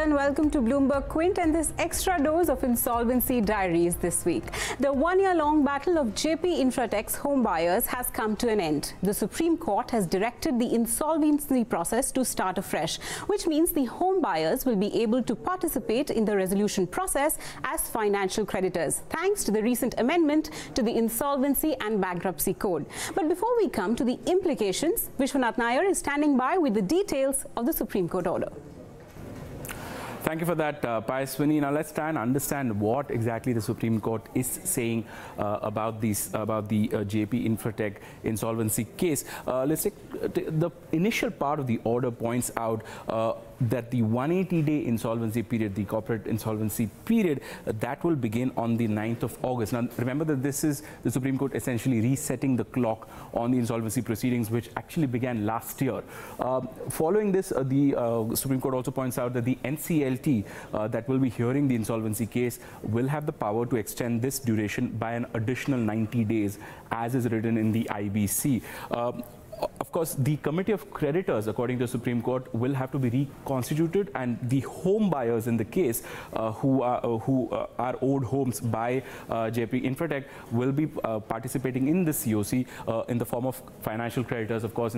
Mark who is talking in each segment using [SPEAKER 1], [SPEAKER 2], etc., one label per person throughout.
[SPEAKER 1] and welcome to Bloomberg Quint and this extra dose of Insolvency Diaries this week. The one-year-long battle of Jaypee Infra homebuyers has come to an end. The Supreme Court has directed the insolvency process to start afresh, which means the homebuyers will be able to participate in the resolution process as financial creditors, thanks to the recent amendment to the Insolvency and Bankruptcy Code. But before we come to the implications, Vishwanath Nair is standing by with the details of the Supreme Court order.
[SPEAKER 2] Thank you for that, Payaswini. Now let's try and understand what exactly the Supreme Court is saying about the Jaypee Infra insolvency case. Let's take the initial part of the order points out that the 180-day insolvency period, the corporate insolvency period, that will begin on the 9th of August. Now, remember that this is the Supreme Court essentially resetting the clock on the insolvency proceedings, which actually began last year. Following this, the Supreme Court also points out that the NCLT that will be hearing the insolvency case will have the power to extend this duration by an additional 90 days, as is written in the IBC. Of course, the Committee of Creditors, according to the Supreme Court, will have to be reconstituted, and the home buyers in the case who are owed homes by Jaypee Infra will be participating in the COC in the form of financial creditors, of course,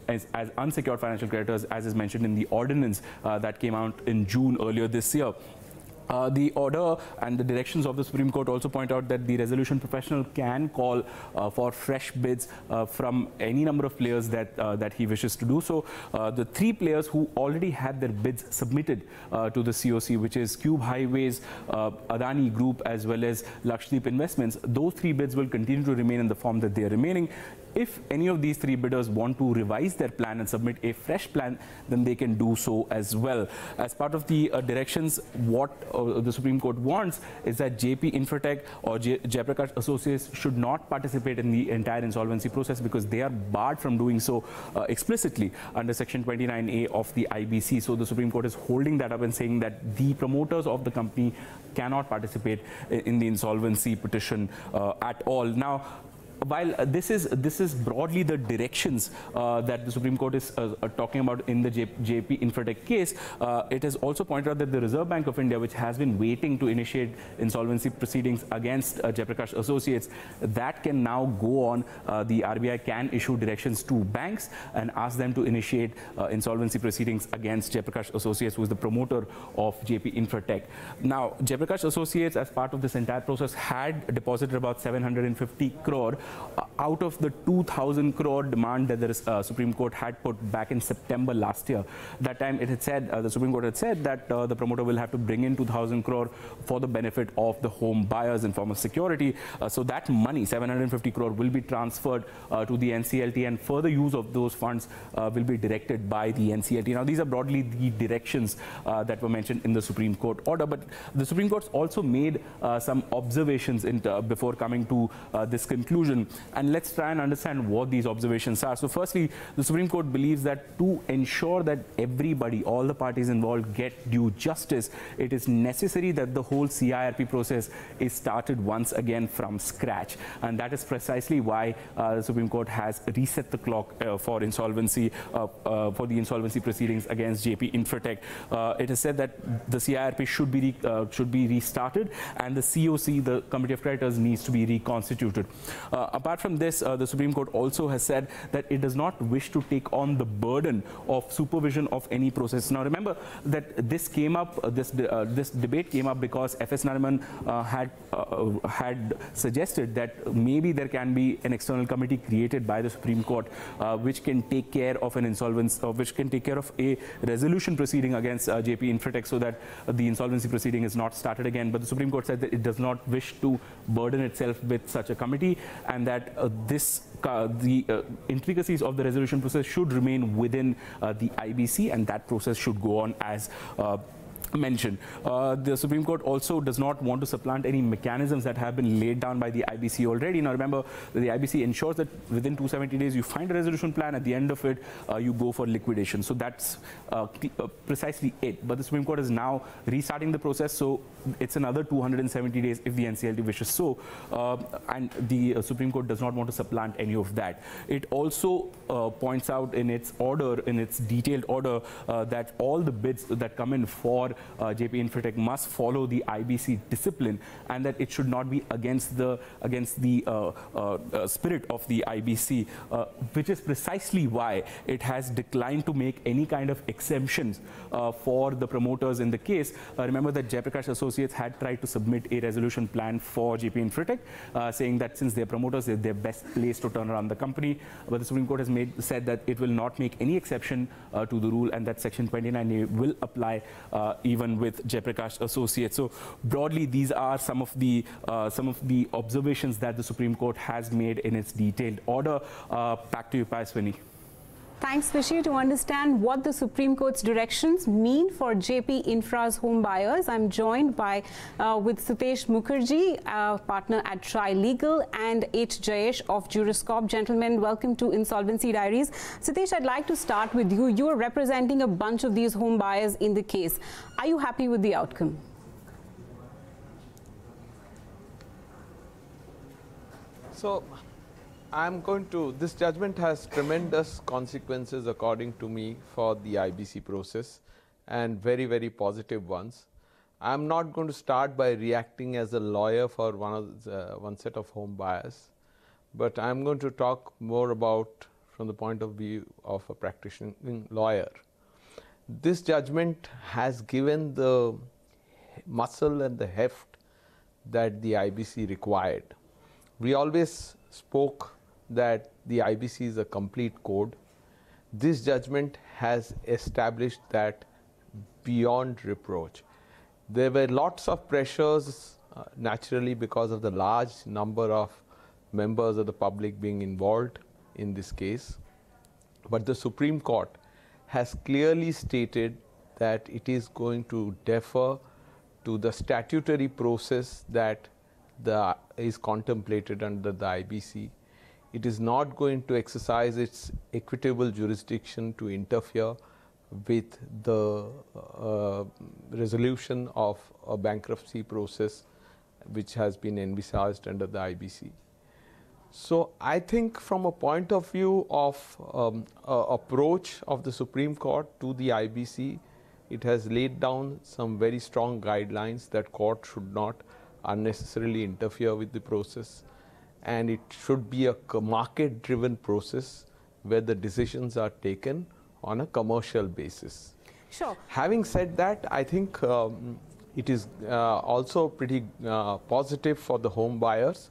[SPEAKER 2] as unsecured financial creditors, as is mentioned in the ordinance that came out in June earlier this year. The order and the directions of the Supreme Court also point out that the resolution professional can call for fresh bids from any number of players that he wishes to do so. The three players who already had their bids submitted to the COC, which is Cube Highways, Adani Group, as well as Lakshdeep Investments, those three bids will continue to remain in the form that they are remaining. If any of these three bidders want to revise their plan and submit a fresh plan, then they can do so as well. As part of the directions, what the Supreme Court wants is that Jaypee Infra or Jayprakash Associates should not participate in the entire insolvency process because they are barred from doing so explicitly under Section 29A of the IBC. So the Supreme Court is holding that up and saying that the promoters of the company cannot participate in the insolvency petition at all. Now, while this is broadly the directions that the Supreme Court is talking about in the Jaypee Infra case, it has also pointed out that the Reserve Bank of India, which has been waiting to initiate insolvency proceedings against Jayprakash Associates, that can now go on. The RBI can issue directions to banks and ask them to initiate insolvency proceedings against Jayprakash Associates, who is the promoter of Jaypee Infra. Now, Jayprakash Associates, as part of this entire process, had deposited about 750 crore out of the 2,000 crore demand that the Supreme Court had put back in September last year. That time it had said, the Supreme Court had said that the promoter will have to bring in 2,000 crore for the benefit of the home buyers in form of security. So that money, 750 crore, will be transferred to the NCLT, and further use of those funds will be directed by the NCLT. Now, these are broadly the directions that were mentioned in the Supreme Court order, but the Supreme Court's also made some observations before coming to this conclusion. And let's try and understand what these observations are. So firstly, the Supreme Court believes that to ensure that everybody, all the parties involved, get due justice, it is necessary that the whole CIRP process is started once again from scratch. And that is precisely why the Supreme Court has reset the clock for the insolvency proceedings against Jaypee Infra. It is said that the CIRP should be restarted, and the COC, the Committee of Creditors, needs to be reconstituted. Apart from this, the Supreme Court also has said that it does not wish to take on the burden of supervision of any process. Now, remember that this came up, this debate came up because F.S. Nariman had suggested that maybe there can be an external committee created by the Supreme Court which can take care of an insolvency, which can take care of a resolution proceeding against Jaypee Infra so that the insolvency proceeding is not started again. But the Supreme Court said that it does not wish to burden itself with such a committee, and that the intricacies of the resolution process should remain within the IBC, and that process should go on as mentioned. The Supreme Court also does not want to supplant any mechanisms that have been laid down by the IBC already. Now, remember, the IBC ensures that within 270 days you find a resolution plan. At the end of it, you go for liquidation. So that's precisely it. But the Supreme Court is now restarting the process, so it's another 270 days if the NCLT wishes so. And the Supreme Court does not want to supplant any of that. It also points out in its order, in its detailed order, that all the bids that come in for Jaypee Infratech must follow the IBC discipline, and that it should not be against the spirit of the IBC, which is precisely why it has declined to make any kind of exemptions for the promoters in the case. Remember that Jaiprakash Associates had tried to submit a resolution plan for Jaypee Infratech, saying that since they're promoters, they're best placed to turn around the company. But the Supreme Court has said that it will not make any exception to the rule, and that Section 29A will apply even with Jaiprakash Associates. So broadly, these are some of the observations that the Supreme Court has made in its detailed order. Back to you, Payaswini.
[SPEAKER 1] Thanks, Vishy. To understand what the Supreme Court's directions mean for Jaypee Infra's home buyers, I'm joined with Sitesh Mukherjee, partner at Tri-Legal, and H Jayesh of Juriscorp. Gentlemen, welcome to Insolvency Diaries. Sitesh, I'd like to start with you. You are representing a bunch of these home buyers in the case. Are you happy with the outcome?
[SPEAKER 3] So, this judgment has tremendous consequences, according to me, for the IBC process, and very, very positive ones. I'm not going to start by reacting as a lawyer for one set of home buyers, but I'm going to talk more about from the point of view of a practicing lawyer. This judgment has given the muscle and the heft that the IBC required. We always spoke that the IBC is a complete code. This judgment has established that beyond reproach. There were lots of pressures, naturally, because of the large number of members of the public being involved in this case. But the Supreme Court has clearly stated that it is going to defer to the statutory process that is contemplated under the IBC. It is not going to exercise its equitable jurisdiction to interfere with the resolution of a bankruptcy process which has been envisaged under the IBC. So I think from a point of view of approach of the Supreme Court to the IBC, it has laid down some very strong guidelines that court should not unnecessarily interfere with the process, and it should be a market-driven process where the decisions are taken on a commercial basis.
[SPEAKER 1] Sure.
[SPEAKER 3] Having said that, I think it is also pretty positive for the home buyers,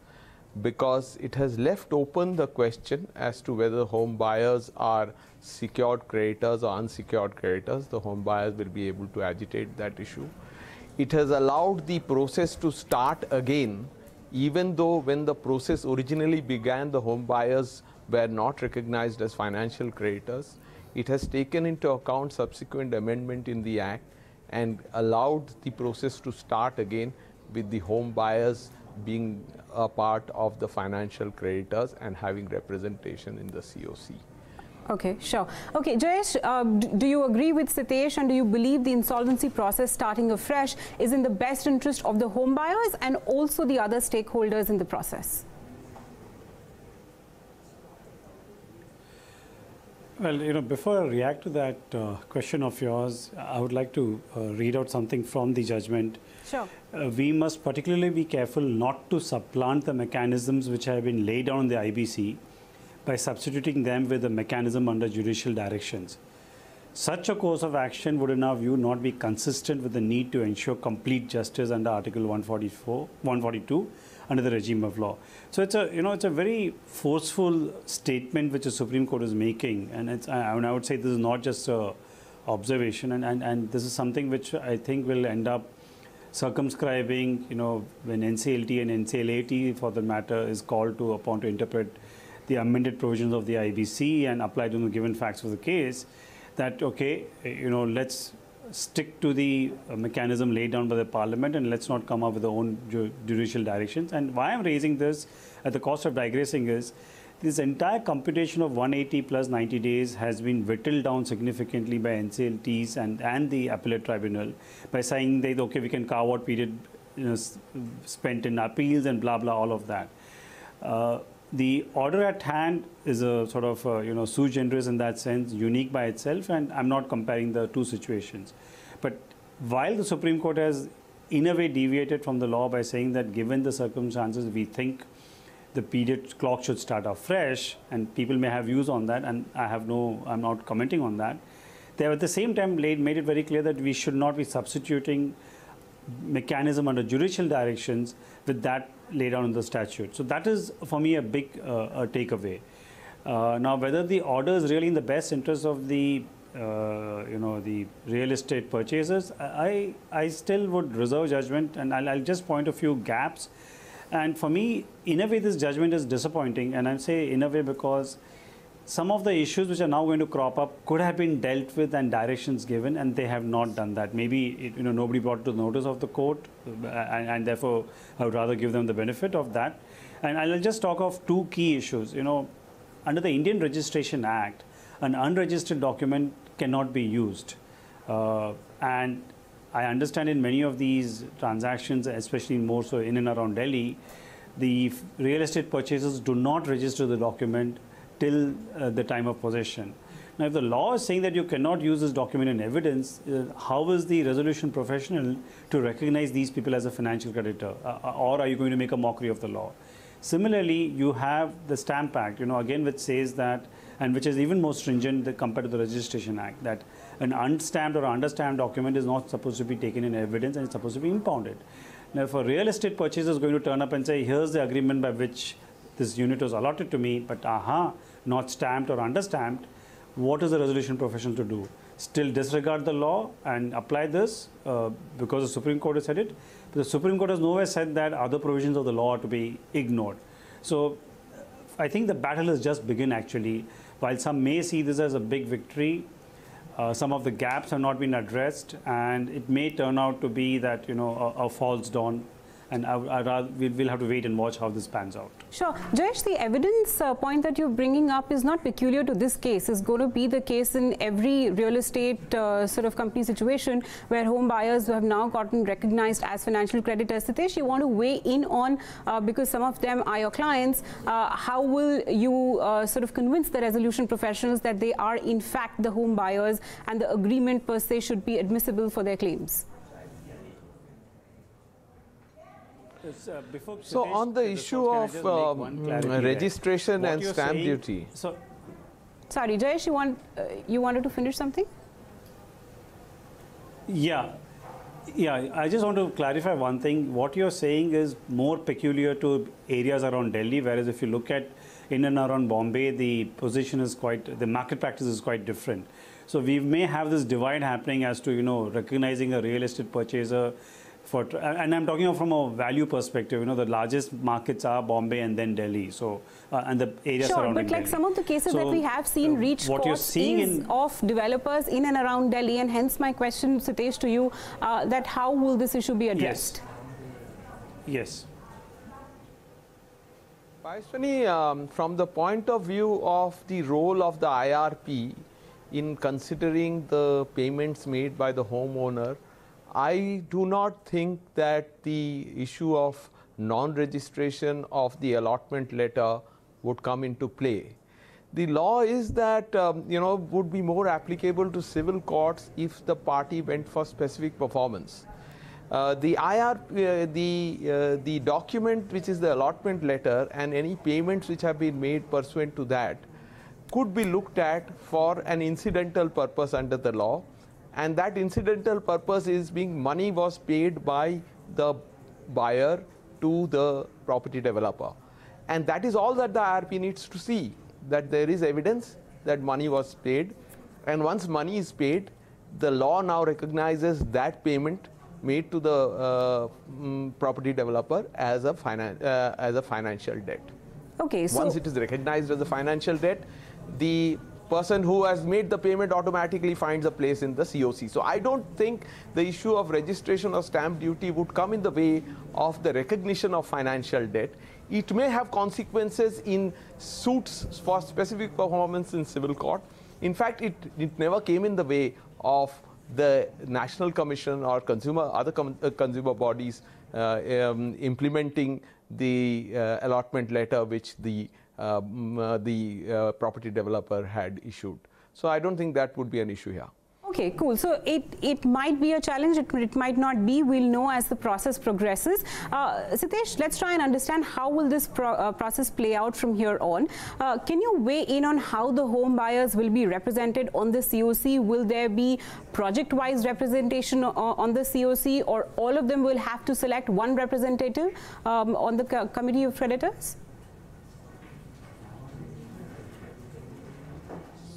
[SPEAKER 3] because it has left open the question as to whether home buyers are secured creditors or unsecured creditors. The home buyers will be able to agitate that issue. It has allowed the process to start again, even though when the process originally began, the home buyers were not recognized as financial creditors. It has taken into account subsequent amendment in the Act and allowed the process to start again with the home buyers being a part of the financial creditors and having representation in the COC.
[SPEAKER 1] Okay, sure. Okay, Jayesh, do you agree with Sitesh, and do you believe the insolvency process starting afresh is in the best interest of the home buyers and also the other stakeholders in the process?
[SPEAKER 4] Well, before I react to that question of yours, I would like to read out something from the judgment.
[SPEAKER 1] Sure.
[SPEAKER 4] We must particularly be careful not to supplant the mechanisms which have been laid down in the IBC by substituting them with a mechanism under judicial directions. Such a course of action would, in our view, not be consistent with the need to ensure complete justice under Article 142 under the regime of law. So it's a very forceful statement which the Supreme Court is making, and I would say this is not just an observation, and this is something which I think will end up circumscribing, when NCLT and NCLAT, for the matter, is called upon to interpret the amended provisions of the IBC and apply to the given facts of the case, that, okay, let's stick to the mechanism laid down by the Parliament and let's not come up with our own judicial directions. And why I'm raising this at the cost of digressing is this entire computation of 180 plus 90 days has been whittled down significantly by NCLTs and the appellate tribunal by saying that, okay, we can carve out period spent in appeals and blah, blah, all of that. The order at hand is a sort of, sui generis in that sense, unique by itself, and I'm not comparing the two situations. But while the Supreme Court has in a way deviated from the law by saying that given the circumstances, we think the period clock should start afresh, and people may have views on that, and I'm not commenting on that. They have at the same time made it very clear that we should not be substituting mechanism under judicial directions with that laid down in the statute. So that is for me a big takeaway. Now, whether the order is really in the best interest of the the real estate purchasers, I still would reserve judgment, and I'll just point a few gaps. And for me, in a way, this judgment is disappointing, and I say in a way because some of the issues which are now going to crop up could have been dealt with and directions given, and they have not done that. Maybe nobody brought it to the notice of the court, and therefore I would rather give them the benefit of that. And I'll just talk of two key issues. Under the Indian Registration Act, an unregistered document cannot be used, and I understand in many of these transactions, especially more so in and around Delhi, the real estate purchasers do not register the document till the time of possession. Now, if the law is saying that you cannot use this document in evidence, how is the resolution professional to recognize these people as a financial creditor? Or are you going to make a mockery of the law? Similarly, you have the Stamp Act, again, which says that, and which is even more stringent compared to the Registration Act, that an unstamped or understamped document is not supposed to be taken in evidence and it's supposed to be impounded. Now, if a real estate purchaser is going to turn up and say, here's the agreement by which this unit was allotted to me, but not stamped or understamped, what is the resolution professional to do? Still disregard the law and apply this because the Supreme Court has said it? But the Supreme Court has nowhere said that other provisions of the law are to be ignored. So I think the battle has just begun actually. While some may see this as a big victory, some of the gaps have not been addressed, and it may turn out to be that a false dawn. And we'll have to wait and watch how this pans out.
[SPEAKER 1] Sure. Jayesh, the evidence point that you're bringing up is not peculiar to this case. It's going to be the case in every real estate sort of company situation where home buyers have now gotten recognized as financial creditors. Sitesh, you want to weigh in on, because some of them are your clients, how will you sort of convince the resolution professionals that they are in fact the home buyers and the agreement per se should be admissible for their claims?
[SPEAKER 3] So on the issue of registration and stamp duty.
[SPEAKER 1] Sorry, Jayesh, you wanted to finish something?
[SPEAKER 4] Yeah, I just want to clarify one thing. What you're saying is more peculiar to areas around Delhi, whereas if you look at in and around Bombay, the position is the market practice is quite different. So we may have this divide happening as to, recognizing a real estate purchaser and I'm talking from a value perspective. The largest markets are Bombay and then Delhi. So and the areas surrounding Delhi.
[SPEAKER 1] But like some of the cases that we have seen reach courts is of developers in and around Delhi, and hence my question, Sitesh, to you, that how will this issue be addressed?
[SPEAKER 4] Yes.
[SPEAKER 3] Paiswani, from the point of view of the role of the IRP in considering the payments made by the homeowner, I do not think that the issue of non-registration of the allotment letter would come into play. The law is that would be more applicable to civil courts if the party went for specific performance. The document which is the allotment letter and any payments which have been made pursuant to that could be looked at for an incidental purpose under the law. And that incidental purpose is money was paid by the buyer to the property developer. And that is all that the IRP needs to see, that there is evidence that money was paid. And once money is paid, the law now recognizes that payment made to the property developer as a financial debt.
[SPEAKER 1] Okay, so
[SPEAKER 3] once it is recognized as a financial debt, the person who has made the payment automatically finds a place in the COC. So I don't think the issue of registration or stamp duty would come in the way of the recognition of financial debt. It may have consequences in suits for specific performance in civil court. In fact, it never came in the way of the National Commission or other consumer bodies implementing the allotment letter which the property developer had issued. So I don't think that would be an issue here.
[SPEAKER 1] Okay, cool. So it might be a challenge, it might not be. We'll know as the process progresses. Sitesh, let's try and understand how will this process play out from here on. Can you weigh in on how the home buyers will be represented on the COC? Will there be project-wise representation on the COC, or all of them will have to select one representative on the committee of creditors?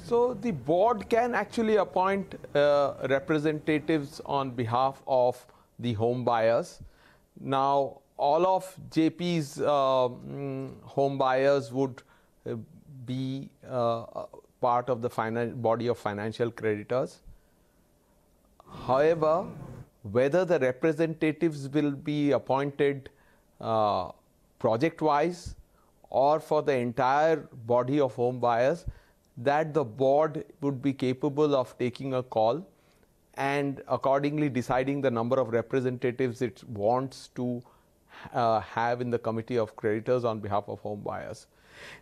[SPEAKER 3] So the board can actually appoint representatives on behalf of the home buyers. Now, all of Jaypee's home buyers would be part of the body of financial creditors. However, whether the representatives will be appointed project-wise or for the entire body of home buyers, that the board would be capable of taking a call and accordingly deciding the number of representatives it wants to have in the committee of creditors on behalf of home buyers.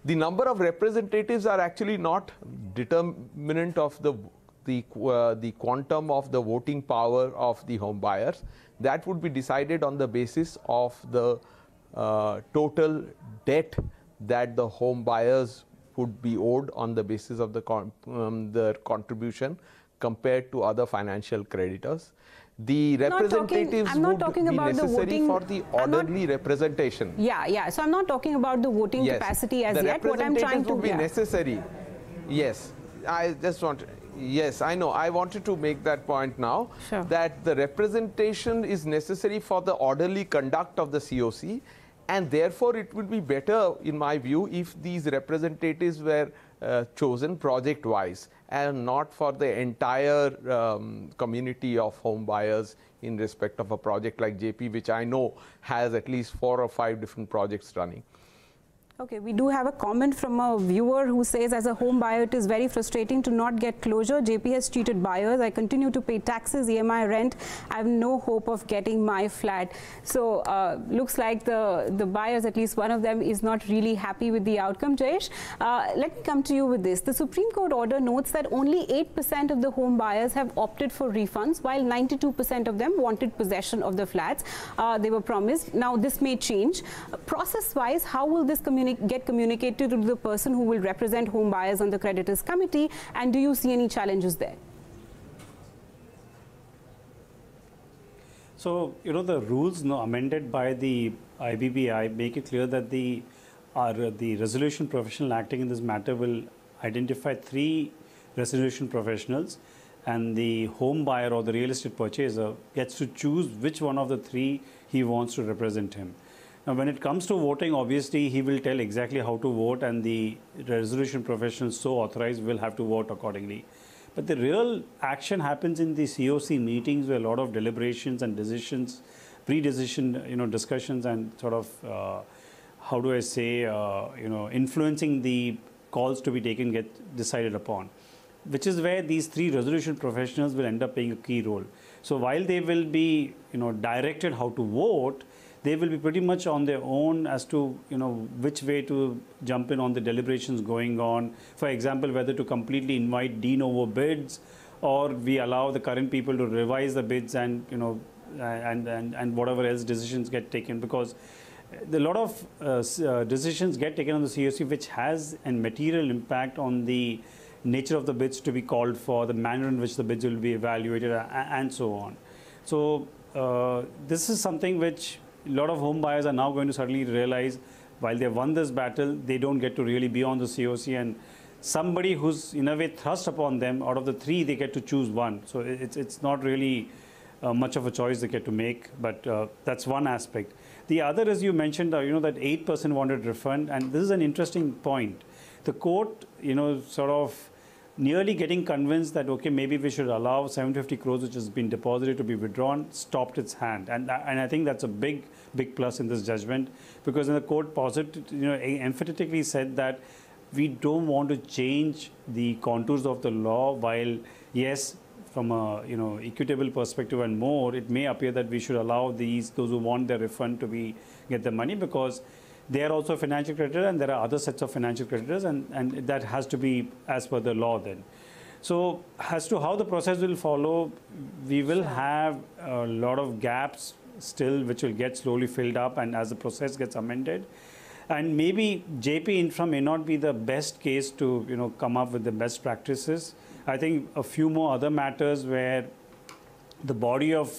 [SPEAKER 3] The number of representatives are actually not determinant of the quantum of the voting power of the home buyers. That would be decided on the basis of the total debt that the home buyers would be owed on the basis of the contribution compared to other financial creditors. The representatives would be necessary for the orderly representation.
[SPEAKER 1] Yeah. So I'm not talking about the voting capacity as yet. What I'm trying to
[SPEAKER 3] would be necessary. Yes, yes, I know. I wanted to make that point now.
[SPEAKER 1] Sure.
[SPEAKER 3] That the representation is necessary for the orderly conduct of the COC. And therefore, it would be better, in my view, if these representatives were chosen project-wise and not for the entire community of home buyers in respect of a project like Jaypee, which I know has at least 4 or 5 different projects running.
[SPEAKER 1] Okay, we do have a comment from a viewer who says, as a home buyer, it is very frustrating to not get closure. Jaypee has cheated buyers. I continue to pay taxes, EMI, rent. I have no hope of getting my flat. So looks like the buyers, at least one of them, is not really happy with the outcome. Jayesh, let me come to you with this. The Supreme Court order notes that only 8% of the home buyers have opted for refunds, while 92% of them wanted possession of the flats they were promised. Now, this may change. Process-wise, how will this get communicated to the person who will represent home buyers on the creditors committee, and do you see any challenges there?
[SPEAKER 4] So, the rules amended by the IBBI make it clear that the resolution professional acting in this matter will identify 3 resolution professionals, and the home buyer or the real estate purchaser gets to choose which one of the 3 he wants to represent him. Now, when it comes to voting, obviously, he will tell exactly how to vote, and the resolution professionals so authorized will have to vote accordingly. But the real action happens in the COC meetings, where a lot of deliberations and decisions, pre-decision, discussions, and sort of, how do I say, influencing the calls to be taken get decided upon, which is where these 3 resolution professionals will end up playing a key role. So while they will be, directed how to vote, they will be pretty much on their own as to, which way to jump in on the deliberations going on. For example, whether to completely invite de novo bids, or we allow the current people to revise the bids and, and whatever else decisions get taken, because a lot of decisions get taken on the COC which has a material impact on the nature of the bids to be called for, the manner in which the bids will be evaluated, and so on. So this is something which a lot of home buyers are now going to suddenly realize, while they won this battle, they don't get to really be on the COC, and somebody who's in a way thrust upon them, out of the 3, they get to choose one. So it's not really much of a choice they get to make, but that's one aspect. The other, as you mentioned, that 8% wanted refund, and this is an interesting point. The court, sort of nearly getting convinced that, okay, maybe we should allow 750 crores, which has been deposited, to be withdrawn, stopped its hand. And I think that's a big plus in this judgment, because in the court emphatically said that we don't want to change the contours of the law, while, yes, from a equitable perspective and more, it may appear that we should allow those who want their refund to get the money, because they are also a financial creditor, and there are other sets of financial creditors, and that has to be as per the law then. So as to how the process will follow, we will have a lot of gaps still which will get slowly filled up and as the process gets amended. And maybe Jaypee Infra may not be the best case to come up with the best practices. I think a few more other matters where the body of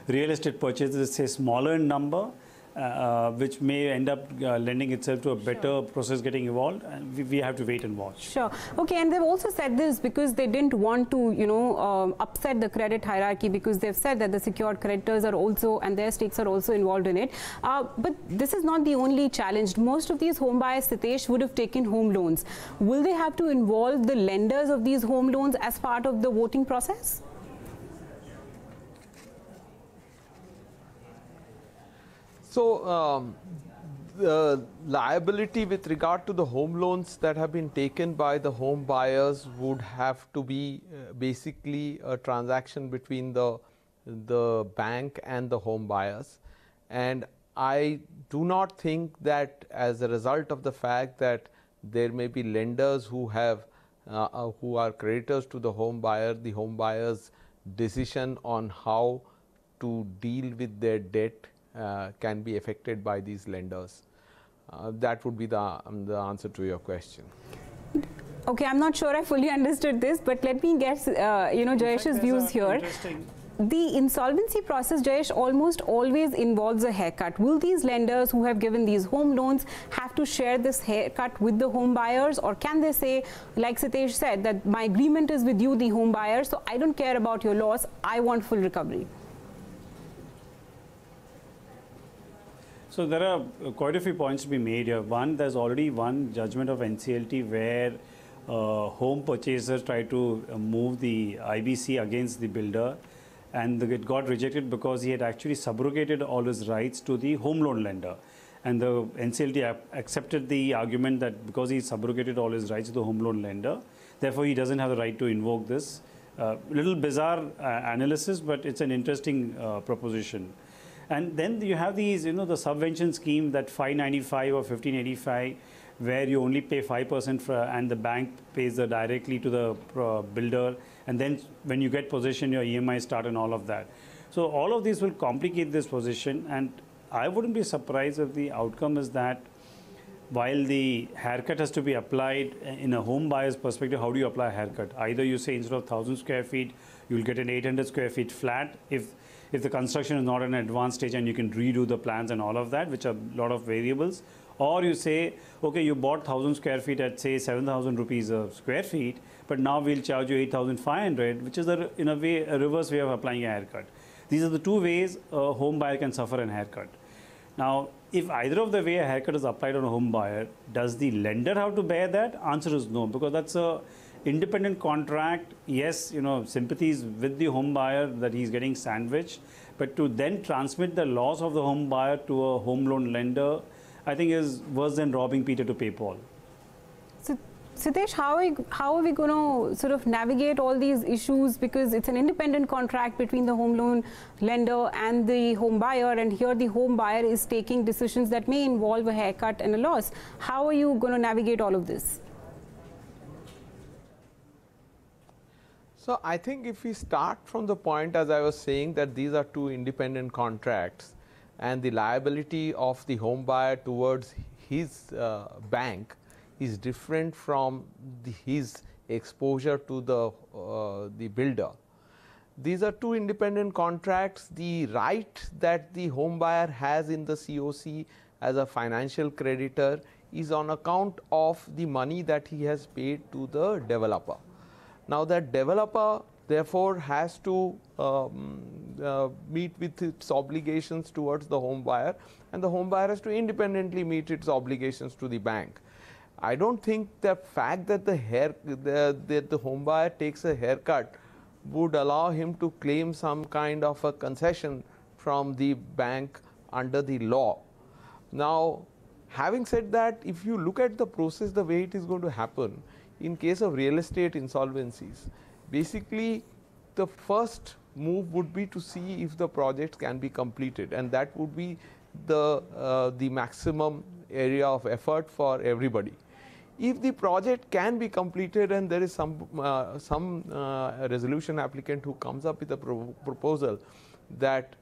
[SPEAKER 4] real estate purchases is say smaller in number, which may end up lending itself to a better process getting evolved, and we have to wait and watch.
[SPEAKER 1] Sure. Okay, and they've also said this because they didn't want to, upset the credit hierarchy, because they've said that the secured creditors are also, and their stakes are also involved in it. But this is not the only challenge. Most of these home buyers, Sitesh, would have taken home loans. Will they have to involve the lenders of these home loans as part of the voting process?
[SPEAKER 3] So, the liability with regard to the home loans that have been taken by the home buyers would have to be basically a transaction between the bank and the home buyers. And I do not think that as a result of the fact that there may be lenders who are creditors to the home buyer's decision on how to deal with their debt can be affected by these lenders. That would be the answer to your question.
[SPEAKER 1] Okay, I'm not sure I fully understood this, but let me get Jayesh's views here. The insolvency process, Jayesh, almost always involves a haircut. Will these lenders who have given these home loans have to share this haircut with the home buyers, or can they say, like Sitesh said, that my agreement is with you, the home buyer, so I don't care about your loss, I want full recovery?
[SPEAKER 4] So there are quite a few points to be made here. One, there's already one judgment of NCLT where home purchasers tried to move the IBC against the builder, and it got rejected because he had actually subrogated all his rights to the home loan lender. And the NCLT accepted the argument that because he subrogated all his rights to the home loan lender, therefore he doesn't have the right to invoke this. Little bizarre analysis, but it's an interesting proposition. And then you have these, the subvention scheme, that 595 or 1585, where you only pay 5% and the bank pays directly to the builder. And then when you get possession, your EMI start and all of that. So all of these will complicate this position. And I wouldn't be surprised if the outcome is that while the haircut has to be applied in a home buyer's perspective, how do you apply a haircut? Either you say instead of 1,000 square feet, you'll get an 800 square feet flat. If the construction is not in an advanced stage and you can redo the plans and all of that, which are a lot of variables, or you say, okay, you bought 1,000 square feet at say 7,000 rupees a square feet, but now we'll charge you 8,500, which is in a way a reverse way of applying a haircut. These are the two ways a home buyer can suffer an haircut. Now, if either of the way a haircut is applied on a home buyer, does the lender have to bear that? Answer is no, because that's a independent contract. Yes, sympathies with the home buyer that he's getting sandwiched, but to then transmit the loss of the home buyer to a home loan lender, I think is worse than robbing Peter to pay Paul.
[SPEAKER 1] So, Sitesh, how are we going to sort of navigate all these issues, because it's an independent contract between the home loan lender and the home buyer, and here the home buyer is taking decisions that may involve a haircut and a loss. How are you going to navigate all of this?
[SPEAKER 3] So I think if we start from the point, as I was saying, that these are two independent contracts, and the liability of the home buyer towards his bank is different from his exposure to the builder. These are two independent contracts. The right that the home buyer has in the COC as a financial creditor is on account of the money that he has paid to the developer. Now that developer therefore has to meet with its obligations towards the home buyer, and the home buyer has to independently meet its obligations to the bank. I don't think the fact that the home buyer takes a haircut would allow him to claim some kind of a concession from the bank under the law. Now, having said that, if you look at the process the way it is going to happen, in case of real estate insolvencies, basically the first move would be to see if the project can be completed, and that would be the maximum area of effort for everybody. If the project can be completed and there is some resolution applicant who comes up with a proposal that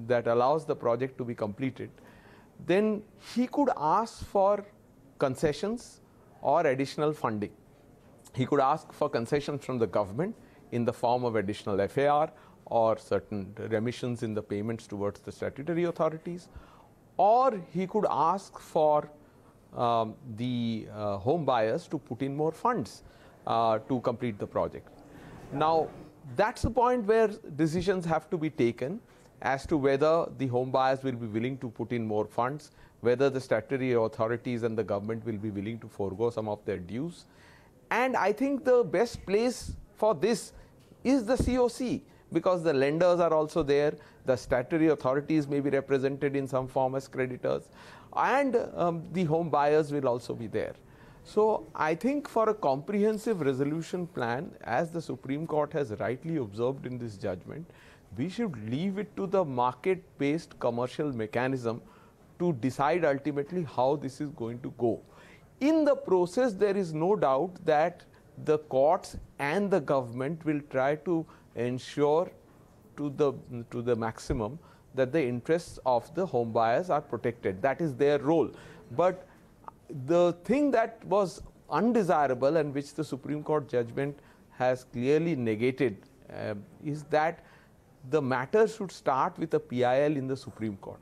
[SPEAKER 3] that allows the project to be completed, then he could ask for concessions or additional funding. He could ask for concessions from the government in the form of additional FAR or certain remissions in the payments towards the statutory authorities, or he could ask for the home buyers to put in more funds to complete the project. Now, that's the point where decisions have to be taken as to whether the home buyers will be willing to put in more funds, whether the statutory authorities and the government will be willing to forego some of their dues. And I think the best place for this is the COC, because the lenders are also there, the statutory authorities may be represented in some form as creditors, and the home buyers will also be there. So I think for a comprehensive resolution plan, as the Supreme Court has rightly observed in this judgment, we should leave it to the market-based commercial mechanism to decide ultimately how this is going to go. In the process, there is no doubt that the courts and the government will try to ensure to the maximum that the interests of the home buyers are protected. That is their role. But the thing that was undesirable and which the Supreme Court judgment has clearly negated is that the matter should start with a PIL in the Supreme Court.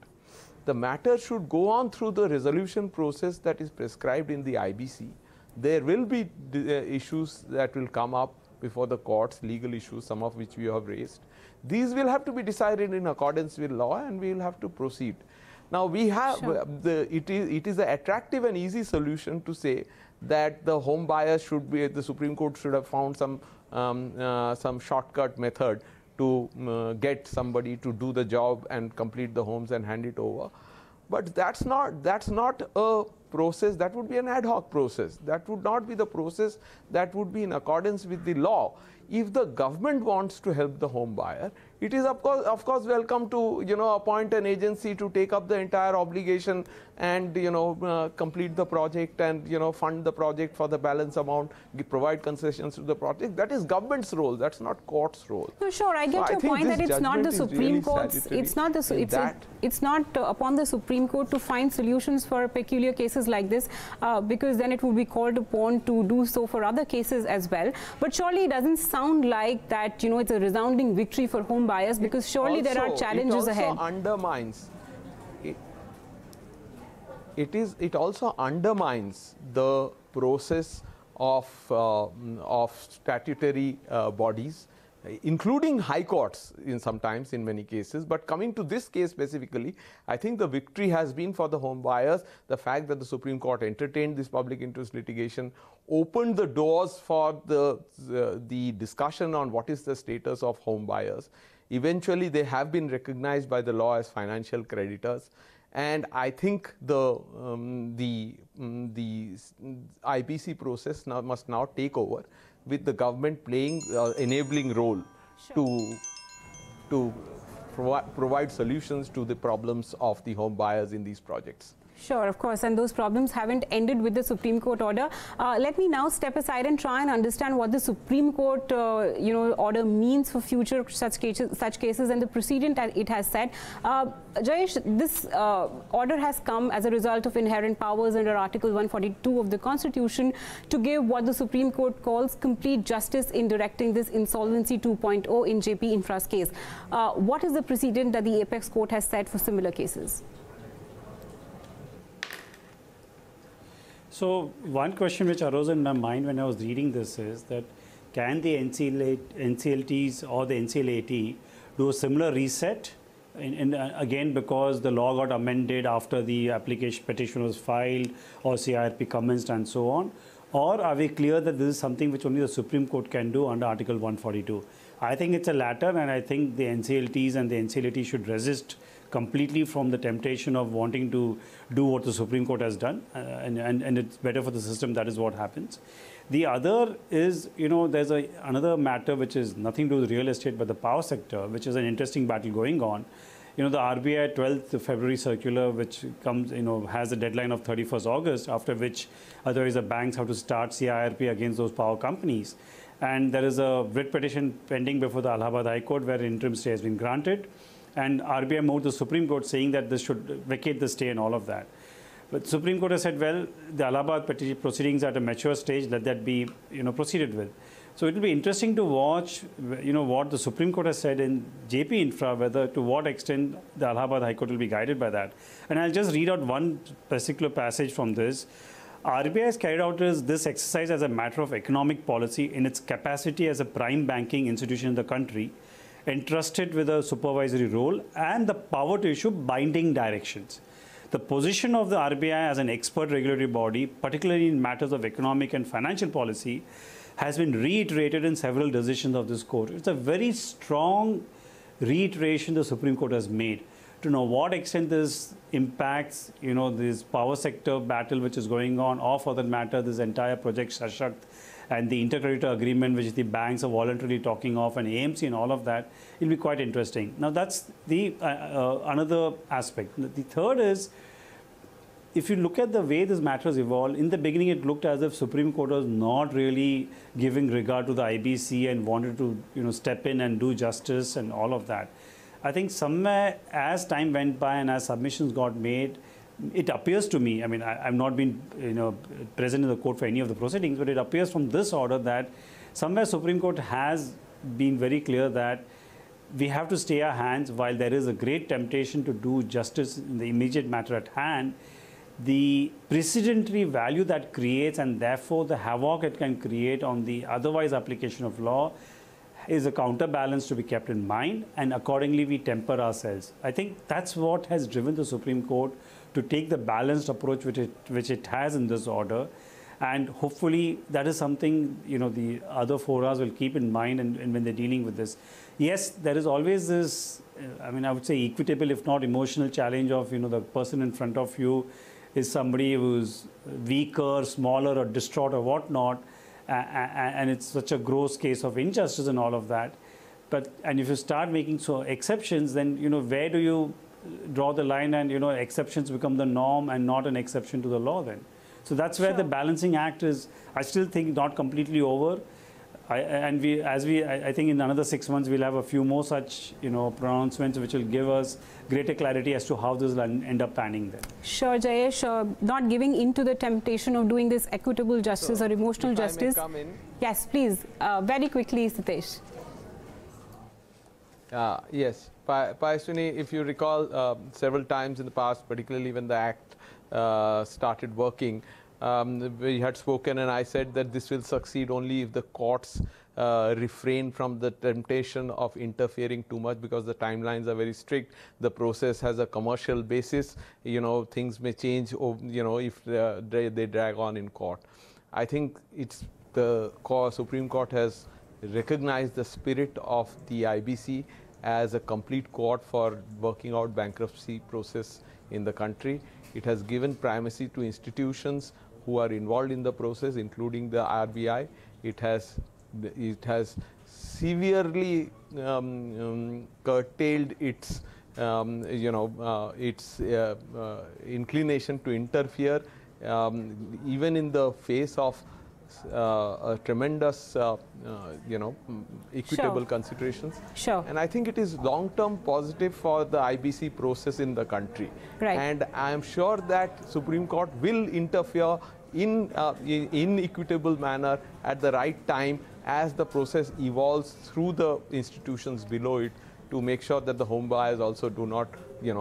[SPEAKER 3] The matter should go on through the resolution process that is prescribed in the IBC. There will be issues that will come up before the courts, legal issues, some of which we have raised. These will have to be decided in accordance with law, and we will have to proceed. Now, we have it is an attractive and easy solution to say that the home buyers should be, the Supreme Court should have found some shortcut method to get somebody to do the job and complete the homes and hand it over. But that's not a process. That would be an ad hoc process. That would not be the process that would be in accordance with the law. If the government wants to help the home buyer, it is of course welcome to appoint an agency to take up the entire obligation and complete the project and fund the project for the balance amount, provide concessions to the project. That is government's role. That's not court's role.
[SPEAKER 1] No, sure, I get your point that it's not the Supreme Court's. It's not the it's not upon the Supreme Court to find solutions for peculiar cases like this, because then it would be called upon to do so for other cases as well. But surely it doesn't sound like that it's a resounding victory for home buyers, because surely there are challenges ahead.
[SPEAKER 3] It also undermines the process of statutory bodies, including high courts sometimes in many cases. But coming to this case specifically, I think the victory has been for the home buyers. The fact that the Supreme Court entertained this public interest litigation opened the doors for the discussion on what is the status of home buyers. Eventually, they have been recognized by the law as financial creditors. And I think the IBC process must now take over, with the government playing enabling role to provide solutions to the problems of the home buyers in these projects.
[SPEAKER 1] Sure, of course, and those problems haven't ended with the Supreme Court order. Let me now step aside and try and understand what the Supreme Court, order means for future such cases and the precedent that it has set. Jayesh, this order has come as a result of inherent powers under Article 142 of the Constitution to give what the Supreme Court calls complete justice in directing this Insolvency 2.0 in Jaypee Infra's case. What is the precedent that the Apex Court has set for similar cases?
[SPEAKER 4] So one question which arose in my mind when I was reading this is that can the NCLTs or the NCLAT do a similar reset? Again, because the law got amended after the petition was filed or CIRP commenced and so on? Or are we clear that this is something which only the Supreme Court can do under Article 142? I think it's a latter, and I think the NCLTs and the NCLAT should resist completely from the temptation of wanting to do what the Supreme Court has done, and it's better for the system. That is what happens. The other is, there's another matter which is nothing to do with real estate but the power sector, which is an interesting battle going on. the RBI 12th February circular, which comes, has a deadline of 31st August, after which otherwise the banks have to start CIRP against those power companies. And there is a writ petition pending before the Allahabad High Court where interim stay has been granted. And RBI moved to the Supreme Court saying that this should vacate the stay and all of that. But Supreme Court has said, well, the Allahabad proceedings are at a mature stage, let that be, proceeded with. So it will be interesting to watch, what the Supreme Court has said in Jaypee Infra, whether to what extent the Allahabad High Court will be guided by that. And I'll just read out one particular passage from this. RBI has carried out this exercise as a matter of economic policy in its capacity as a prime banking institution in the country, entrusted with a supervisory role and the power to issue binding directions. The position of the RBI as an expert regulatory body, particularly in matters of economic and financial policy, has been reiterated in several decisions of this court. It's a very strong reiteration the Supreme Court has made. To know what extent this impacts, this power sector battle which is going on, or for that matter, this entire Project Sashakt and the intercreditor agreement which the banks are voluntarily talking of, and AMC and all of that, it'll be quite interesting. Now, that's the another aspect. The third is, if you look at the way this matter has evolved, in the beginning it looked as if Supreme Court was not really giving regard to the IBC and wanted to step in and do justice and all of that. I think somewhere as time went by and as submissions got made, it appears to me, I mean, I've not been present in the court for any of the proceedings, but it appears from this order that somewhere Supreme Court has been very clear that we have to stay our hands while there is a great temptation to do justice in the immediate matter at hand. The precedentary value that creates, and therefore the havoc it can create on the otherwise application of law, is a counterbalance to be kept in mind, and accordingly we temper ourselves. I think that's what has driven the Supreme Court to take the balanced approach which it has in this order, and hopefully that is something the other forums will keep in mind and when they're dealing with this. Yes, there is always this, I would say equitable if not emotional challenge of the person in front of you is somebody who's weaker, smaller or distraught or whatnot, and it's such a gross case of injustice and all of that. And if you start making exceptions, then where do you draw the line, and exceptions become the norm and not an exception to the law then. So that's where the balancing act is, I still think, not completely over. I think in another 6 months we'll have a few more such pronouncements which will give us greater clarity as to how this will end up panning there.
[SPEAKER 1] Sure, Jayesh, not giving into the temptation of doing this equitable justice or emotional justice.
[SPEAKER 3] May come in?
[SPEAKER 1] Yes, please, very quickly, Sitesh.
[SPEAKER 3] Yes, Payaswini, if you recall, several times in the past, particularly when the Act started working, we had spoken and I said that this will succeed only if the courts refrain from the temptation of interfering too much, because the timelines are very strict. The process has a commercial basis. Things may change, if they drag on in court. I think it's the Supreme Court has recognized the spirit of the IBC as a complete court for working out bankruptcy process in the country. It has given primacy to institutions who are involved in the process, including the RBI. It has severely curtailed its inclination to interfere, even in the face of a tremendous, equitable considerations.
[SPEAKER 1] Sure.
[SPEAKER 3] And I think it is long-term positive for the IBC process in the country.
[SPEAKER 1] Right.
[SPEAKER 3] And I am sure that Supreme Court will interfere in equitable manner at the right time as the process evolves through the institutions below it, to make sure that the home buyers also do not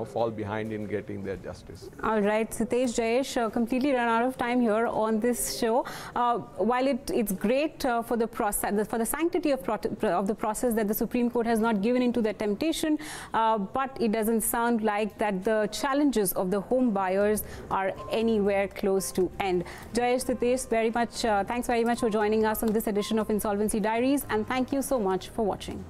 [SPEAKER 3] fall behind in getting their justice.
[SPEAKER 1] All right, Sitesh, Jayesh, completely run out of time here on this show. While it's great for the process, for the sanctity of the process, that the Supreme Court has not given into the temptation, but it doesn't sound like that the challenges of the home buyers are anywhere close to end. Jayesh, Sitesh, thanks very much for joining us on this edition of Insolvency Diaries, and thank you so much for watching.